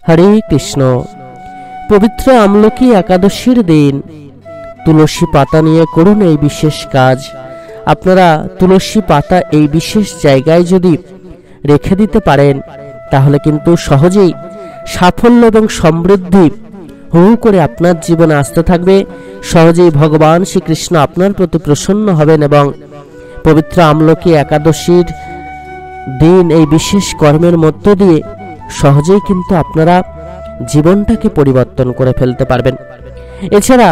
হরে কৃষ্ণ। পবিত্র আমলকি একাদশীর দিন তুলসী পাতা নিয়ে করুন এই বিশেষ কাজ। আপনারা তুলসী পাতা এই বিশেষ জায়গায় যদি রেখে দিতে পারেন তাহলে কিন্তু সহজেই সাফল্য এবং সমৃদ্ধি হু করে আপনার জীবনে আসতে থাকবে। সহজেই ভগবান শ্রীকৃষ্ণ আপনার প্রতি প্রসন্ন হবেন এবং পবিত্র আমলকি একাদশীর দিন এই বিশেষ কর্মের মধ্য দিয়ে সহজেই কিন্তু আপনারা জীবনটাকে পরিবর্তন করে ফেলতে পারবেন। এছাড়া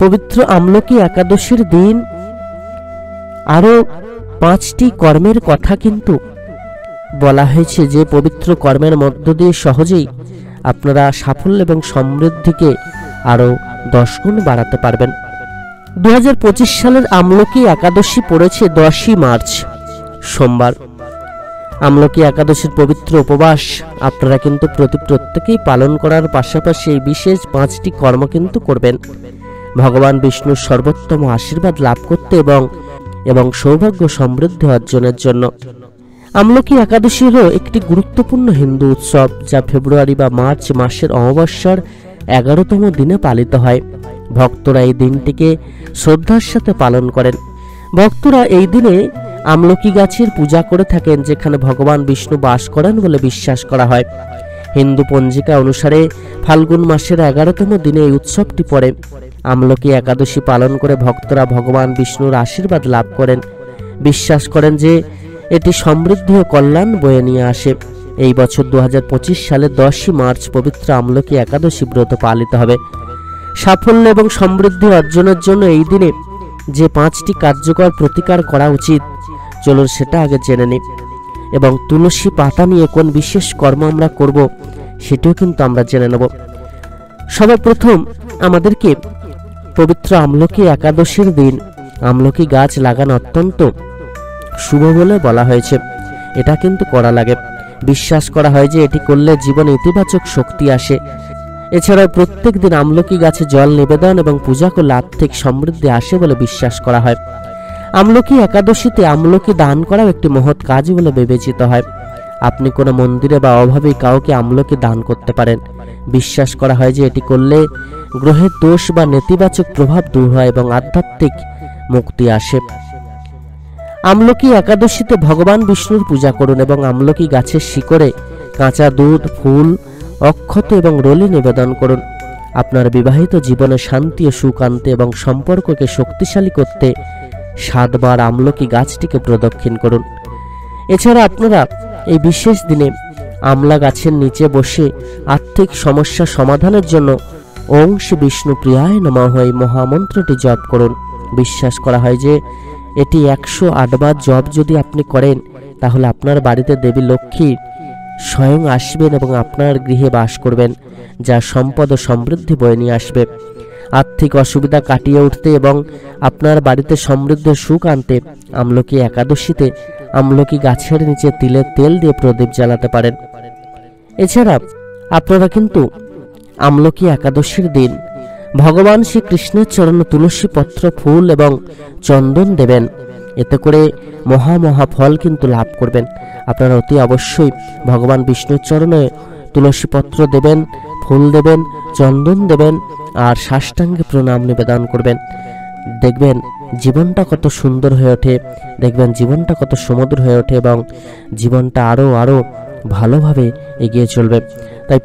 পবিত্র আমলকি একাদশীর দিন আরো 5টি কর্মের কথা কিন্তু বলা হয়েছে, যে পবিত্র কর্মের মধ্য দিয়ে সহজেই আপনারা সাফল্য এবং সমৃদ্ধিকে আরো 10 গুণ বাড়াতে পারবেন। 2025 সালের আমলকি একাদশী পড়েছে 10ই মার্চ সোমবার। আমলকি একাদশীর পবিত্র উপবাস আপনারা কিন্তু প্রত্যেকেই পালন করার পাশাপাশি এই বিশেষ 5টি কর্ম কিন্তু করবেন ভগবান বিষ্ণুর সর্বোত্তম আশীর্বাদ লাভ করতে এবং সৌভাগ্য সমৃদ্ধি অর্জনের জন্য। আমলকি একাদশী হল একটি গুরুত্বপূর্ণ হিন্দু উৎসব, যা ফেব্রুয়ারি বা মার্চ মাসের অমাবস্যার 11তম দিনে পালিত হয়। ভক্তরা এই দিনটিকে শ্রদ্ধার সাথে পালন করেন। ভক্তরা এই দিনে আমলকি গাছের পূজা করে থাকেন, যেখানে ভগবান বিষ্ণু বাস করেন বলে বিশ্বাস করা হয়। হিন্দু পঞ্জিকা অনুসারে ফাল্গুন মাসের 11তম দিনে এই উৎসবটি পড়ে। আমলকি একাদশী পালন করে ভক্তরা ভগবান বিষ্ণুর আশীর্বাদ লাভ করেন। বিশ্বাস করেন যে এটি সমৃদ্ধি ও কল্যাণ বয়ে নিয়ে আসে। এই বছর 2025 সালে 10ই মার্চ পবিত্র আমলকি একাদশী ব্রত পালিত হবে। সাফল্য এবং সমৃদ্ধি অর্জনের জন্য এই দিনে যে 5টি কার্যকর প্রতিকার করা উচিত, চলুন সেটা আগে জেনে নিই। এবং তুলসী পাতা নিয়ে কোন বিশেষ কর্ম আমরা করব সেটাও কিন্তু আমরা জেনে নেব। সবার প্রথম আমাদেরকে পবিত্র আমলকি একাদশীর দিন আমলকি গাছ লাগানো অত্যন্ত শুভ বলে বলা হয়েছে। এটা কিন্তু করা লাগে। বিশ্বাস করা হয় যে এটি করলে জীবনে ইতিবাচক শক্তি আসে। এছাড়াও প্রত্যেক দিন আমলকি গাছে জল নিবেদন এবং পূজা করলে আর্থিক সমৃদ্ধি আসে বলে বিশ্বাস করা হয়। আমলকি একাদশীতে আমলকি দান করাও একটি মহৎ কাজ বলে বিবেচিত হয়। আপনি কোনো মন্দিরে বা অভাবী কাউকে আমলকি দান করতে পারেন। বিশ্বাস করা হয় যে এটি করলে গ্রহের দোষ বা নেতিবাচক প্রভাব দূর হয় এবং আধ্যাত্মিক মুক্তি আসে। আমলকি একাদশীতে ভগবান বিষ্ণুর পূজা করুন এবং আমলকি গাছের শিকড়ে কাঁচা দুধ, ফুল, অক্ষত এবং রলি নিবেদন করুন। আপনার বিবাহিত জীবনে শান্তি ও সুখ আনতে এবং সম্পর্ককে শক্তিশালী করতে 7 বার আমলকি গাছটিকে প্রদক্ষিণ করুন। এছাড়া আপনারা এই বিশেষ দিনে আমলা গাছের নিচে বসে আর্থিক সমস্যা সমাধানের জন্য ওং শ্রী বিষ্ণু প্রিয়ায় নমঃ এই মহামন্ত্রটি জপ করুন। বিশ্বাস করা হয় যে এটি 108 বার জপ যদি আপনি করেন তাহলে আপনার বাড়িতে দেবী লক্ষ্মী স্বয়ং আসবেন এবং আপনার গৃহে বাস করবেন, যা সম্পদ ও সমৃদ্ধি বয়ে নিয়ে আসবে। আর্থিক অসুবিধা কাটিয়ে উঠতে এবং আপনার বাড়িতে সমৃদ্ধ সুখ আনতে আমলকি একাদশীতে আমলকি গাছের নিচে তিলের তেল দিয়ে প্রদীপ জ্বালাতে পারেন। এছাড়া আপনারা কিন্তু আমলকি একাদশীর দিন ভগবান শ্রীকৃষ্ণের চরণে তুলসী পত্র, ফুল এবং চন্দন দেবেন। এতে করে মহা ফল কিন্তু লাভ করবেন। আপনারা অতি অবশ্যই ভগবান বিষ্ণুর চরণে তুলসী পত্র দেবেন, ফুল দেবেন, চন্দন দেবেন আর সাষ্টাঙ্গে প্রণাম নিবেদন করবেন। দেখবেন জীবনটা কত সুন্দর হয়ে ওঠে, দেখবেন জীবনটা কত সুমধুর হয়ে ওঠে এবং জীবনটা আরো ভালোভাবে এগিয়ে চলবে। তাই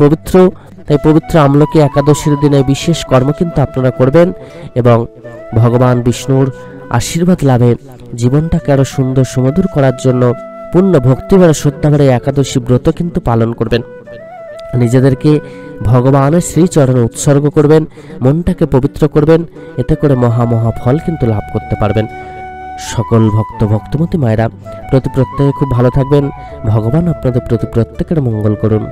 পবিত্র আমলকি একাদশীর দিনে বিশেষ কর্ম কিন্তু আপনারা করবেন এবং ভগবান বিষ্ণুর আশীর্বাদ লাভে জীবনটাকে আরো সুন্দর সুমধুর করার জন্য পূর্ণ ভক্তিভরে শ্রদ্ধাভরে একাদশী ব্রত কিন্তু পালন করবেন। নিজেদেরকে ভগবানের শ্রীচরণে উৎসর্গ করবেন, মনটাকে পবিত্র করবেন। এতে করে মহা ফল কিন্তু লাভ করতে পারবেন। সকল ভক্তমতী মায়েরা প্রত্যেকে খুব ভালো থাকবেন। ভগবান আপনাদের প্রত্যেকের মঙ্গল করুন।